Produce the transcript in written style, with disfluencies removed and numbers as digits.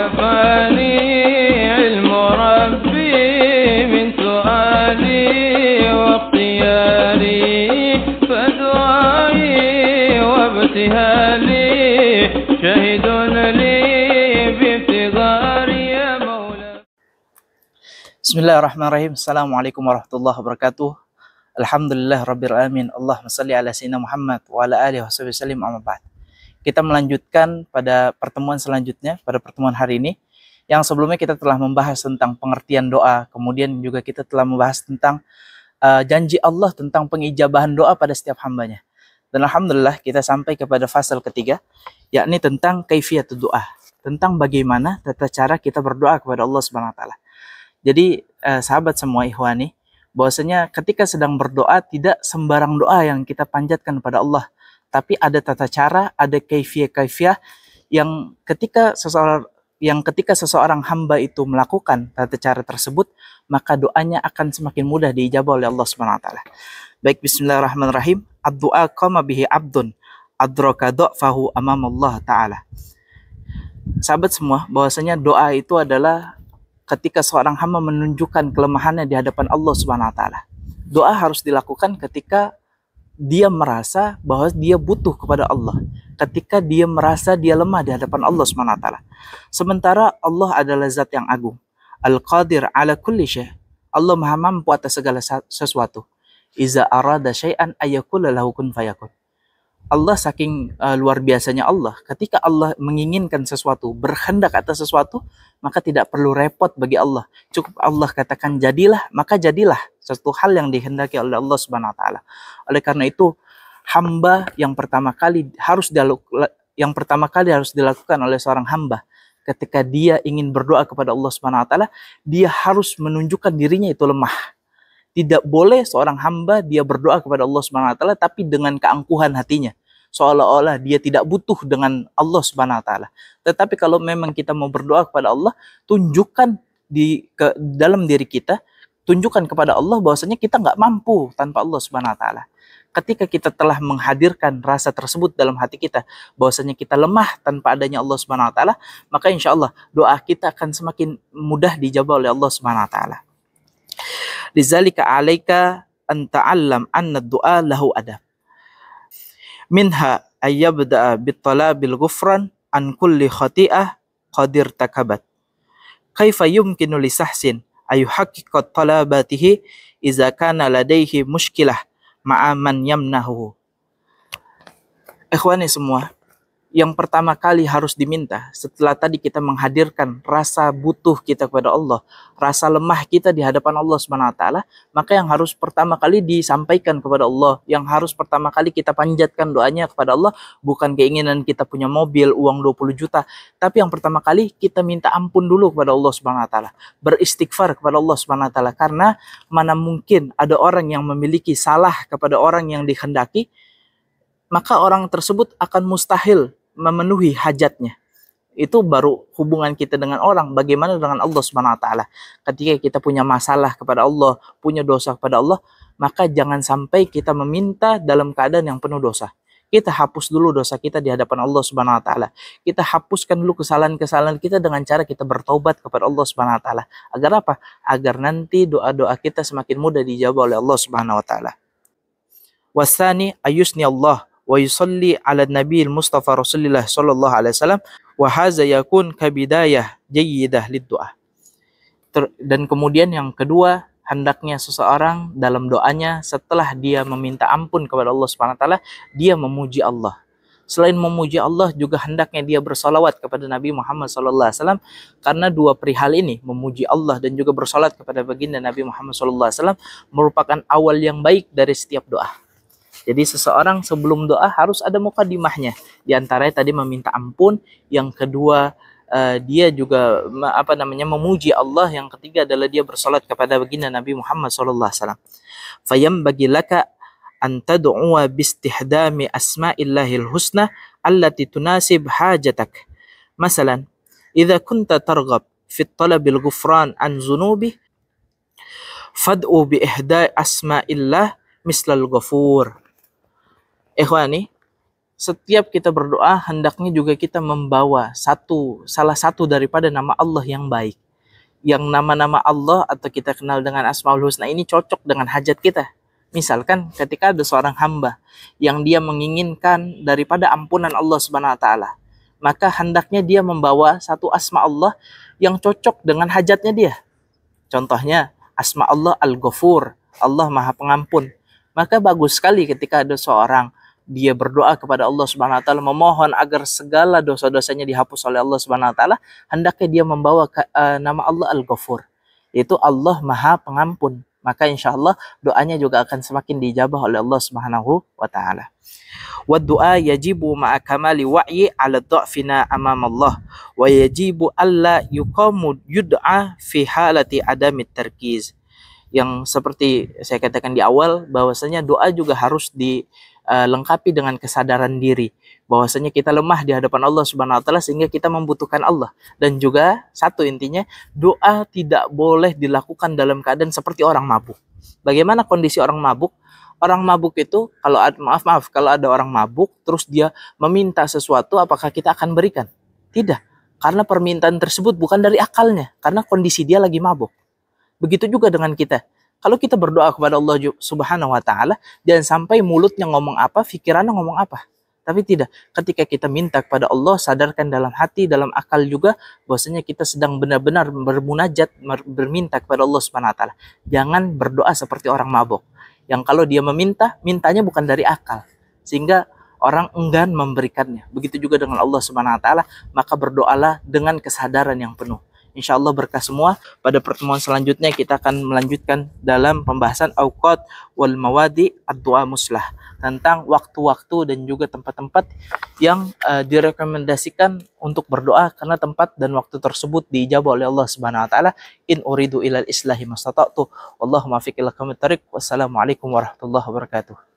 كفاني علم ربي من سؤالي واختياري فدعائي وابتهالي شهد لي بابتغاري يا مولاي. Bismillahirrahmanirrahim. Assalamualaikum warahmatullahi wabarakatuh. Alhamdulillah rabbil alamin. Allahumma shalli ala sayyidina Muhammad wa ala alihi wasallam, amma ba'd. Kita melanjutkan pada pertemuan selanjutnya, pada pertemuan hari ini. Yang sebelumnya kita telah membahas tentang pengertian doa, kemudian juga kita telah membahas tentang janji Allah tentang pengijabahan doa pada setiap hambanya. Dan alhamdulillah kita sampai kepada fasal ketiga, yakni tentang kaifiyatud doa, tentang bagaimana tata cara kita berdoa kepada Allah Subhanahu wa taala. Jadi sahabat semua ikhwani, bahwasanya ketika sedang berdoa tidak sembarang doa yang kita panjatkan kepada Allah, tapi ada tata cara, ada kaifiyah yang ketika seseorang hamba itu melakukan tata cara tersebut, maka doanya akan semakin mudah diijabah oleh Allah Subhanahu wa taala. Baik, bismillahirrahmanirrahim. Ad-du'a qama bihi 'abdun adraka dha'fahu amamallah taala. Sahabat semua, bahwasanya doa itu adalah ketika seorang hamba menunjukkan kelemahannya di hadapan Allah Subhanahu wa taala. Doa harus dilakukan ketika dia merasa bahwa dia butuh kepada Allah, ketika dia merasa dia lemah di hadapan Allah Subhanahu wa taala. Sementara Allah adalah zat yang agung, Al-Qadir ala kulli syai'. Allah Maha mampu atas segala sesuatu. Iza arada syai'an ayyakula lahu kun fayakun. Allah saking luar biasanya Allah, ketika Allah menginginkan sesuatu, berkehendak atas sesuatu, maka tidak perlu repot bagi Allah. Cukup Allah katakan jadilah, maka jadilah sesuatu hal yang dihendaki oleh Allah Subhanahu wa taala. Oleh karena itu, hamba yang pertama kali harus dilakukan oleh seorang hamba ketika dia ingin berdoa kepada Allah Subhanahu wa taala, dia harus menunjukkan dirinya itu lemah. Tidak boleh seorang hamba dia berdoa kepada Allah Subhanahu wa taala tapi dengan keangkuhan hatinya, seolah-olah dia tidak butuh dengan Allah Subhanahu wa taala. Tetapi kalau memang kita mau berdoa kepada Allah, tunjukkan dalam diri kita, tunjukkan kepada Allah bahwasanya kita nggak mampu tanpa Allah Subhanahu wa taala. Ketika kita telah menghadirkan rasa tersebut dalam hati kita, bahwasanya kita lemah tanpa adanya Allah Subhanahu wa taala, maka insya Allah doa kita akan semakin mudah dijawab oleh Allah Subhanahu wa taala. Lidzalika 'alaika an ta'allam anna ad-du'a lahu adab. Minha ayyabda'a bit-talabil ghufran an kulli khati'ah qadir takabat. Kaifa yumkinu li sahsin ayuhaqqiqa talabatihi idza kana ladaihi mushkilah ma'a man yamnahu. Ikhwani semua, yang pertama kali harus diminta setelah tadi kita menghadirkan rasa butuh kita kepada Allah, rasa lemah kita di hadapan Allah Subhanahu wa taala, maka yang harus pertama kali disampaikan kepada Allah, yang harus pertama kali kita panjatkan doanya kepada Allah, bukan keinginan kita punya mobil, uang 20 juta, tapi yang pertama kali kita minta ampun dulu kepada Allah Subhanahu wa taala, beristighfar kepada Allah Subhanahu wa taala, karena mana mungkin ada orang yang memiliki salah kepada orang yang dikehendaki, maka orang tersebut akan mustahil memenuhi hajatnya. Itu baru hubungan kita dengan orang. Bagaimana dengan Allah Subhanahu wa taala? Ketika kita punya masalah kepada Allah, punya dosa kepada Allah, maka jangan sampai kita meminta dalam keadaan yang penuh dosa. Kita hapus dulu dosa kita di hadapan Allah Subhanahu wa taala. Kita hapuskan dulu kesalahan-kesalahan kita dengan cara kita bertaubat kepada Allah Subhanahu wa taala. Agar apa? Agar nanti doa-doa kita semakin mudah dijawab oleh Allah Subhanahu wa taala. Wasani ayusni Allah wa yusalli ala nabiyil mustafa rasulillah sallallahu alaihi wasallam wa hadza yakun kabidayah jayyidah lid-du'a. Dan kemudian yang kedua, hendaknya seseorang dalam doanya setelah dia meminta ampun kepada Allah Subhanahu wa taala, dia memuji Allah. Selain memuji Allah, juga hendaknya dia bersalawat kepada Nabi Muhammad sallallahu alaihi wasallam, karena dua perihal ini, memuji Allah dan juga bersalawat kepada baginda Nabi Muhammad sallallahu alaihi wasallam, merupakan awal yang baik dari setiap doa. Jadi seseorang sebelum doa harus ada mukadimahnya. Di antaranya tadi meminta ampun, yang kedua dia juga memuji Allah, yang ketiga adalah dia bersalat kepada baginda Nabi Muhammad sallallahu alaihi wasallam. Fayambagi laka an tad'uwa bistihdami asma'illahil husna allati tunasib hajatak. Masalan, idza kunta targhab fi talabil ghufran an zunubi fad'u bi ihda'i asma'illah mislal ghafur. Ikhwani, setiap kita berdoa hendaknya juga kita membawa salah satu daripada nama Allah yang baik. Yang nama-nama Allah atau kita kenal dengan Asmaul Husna ini cocok dengan hajat kita. Misalkan ketika ada seorang hamba yang dia menginginkan daripada ampunan Allah Subhanahu wa taala, maka hendaknya dia membawa satu asma Allah yang cocok dengan hajatnya dia. Contohnya asma Allah Al-Ghafur, Allah Maha Pengampun. Maka bagus sekali ketika ada seorang dia berdoa kepada Allah Subhanahu wa taala memohon agar segala dosa-dosanya dihapus oleh Allah Subhanahu wa taala, hendaknya dia membawa nama Allah Al-Ghafur, yaitu Allah Maha Pengampun. Maka insya Allah doanya juga akan semakin dijabah oleh Allah Subhanahu wa taala. Wa du'a yajibu ma'a kamali wa'yi 'ala dha'fina amam Allah wa yajibu alla yuqamu yud'a fi halati adamit tarkiz. Yang seperti saya katakan di awal, bahwasanya doa juga harus dilengkapi dengan kesadaran diri bahwasanya kita lemah di hadapan Allah Subhanahu wa taala sehingga kita membutuhkan Allah. Dan juga satu intinya, doa tidak boleh dilakukan dalam keadaan seperti orang mabuk. Bagaimana kondisi orang mabuk? Orang mabuk itu kalau kalau ada orang mabuk terus dia meminta sesuatu, apakah kita akan berikan? Tidak. Karena permintaan tersebut bukan dari akalnya, karena kondisi dia lagi mabuk. Begitu juga dengan kita. Kalau kita berdoa kepada Allah Subhanahu wa taala, jangan sampai mulutnya ngomong apa, pikirannya ngomong apa. Tapi tidak, ketika kita minta kepada Allah, sadarkan dalam hati, dalam akal juga bahwasanya kita sedang benar-benar bermunajat, berminta kepada Allah Subhanahu wa taala. Jangan berdoa seperti orang mabuk, yang kalau dia meminta, mintanya bukan dari akal, sehingga orang enggan memberikannya. Begitu juga dengan Allah Subhanahu wa taala, maka berdoalah dengan kesadaran yang penuh. Insya Allah berkah semua. Pada pertemuan selanjutnya kita akan melanjutkan dalam pembahasan awqat wal mawadi ad-du'a muslah, tentang waktu-waktu dan juga tempat-tempat yang direkomendasikan untuk berdoa karena tempat dan waktu tersebut diijabah oleh Allah Subhanahu wa taala. In uridu ilal islahi mastata'tu. Wallahu muwaffiq ila aqwamit thariq. Wassalamualaikum warahmatullahi wabarakatuh.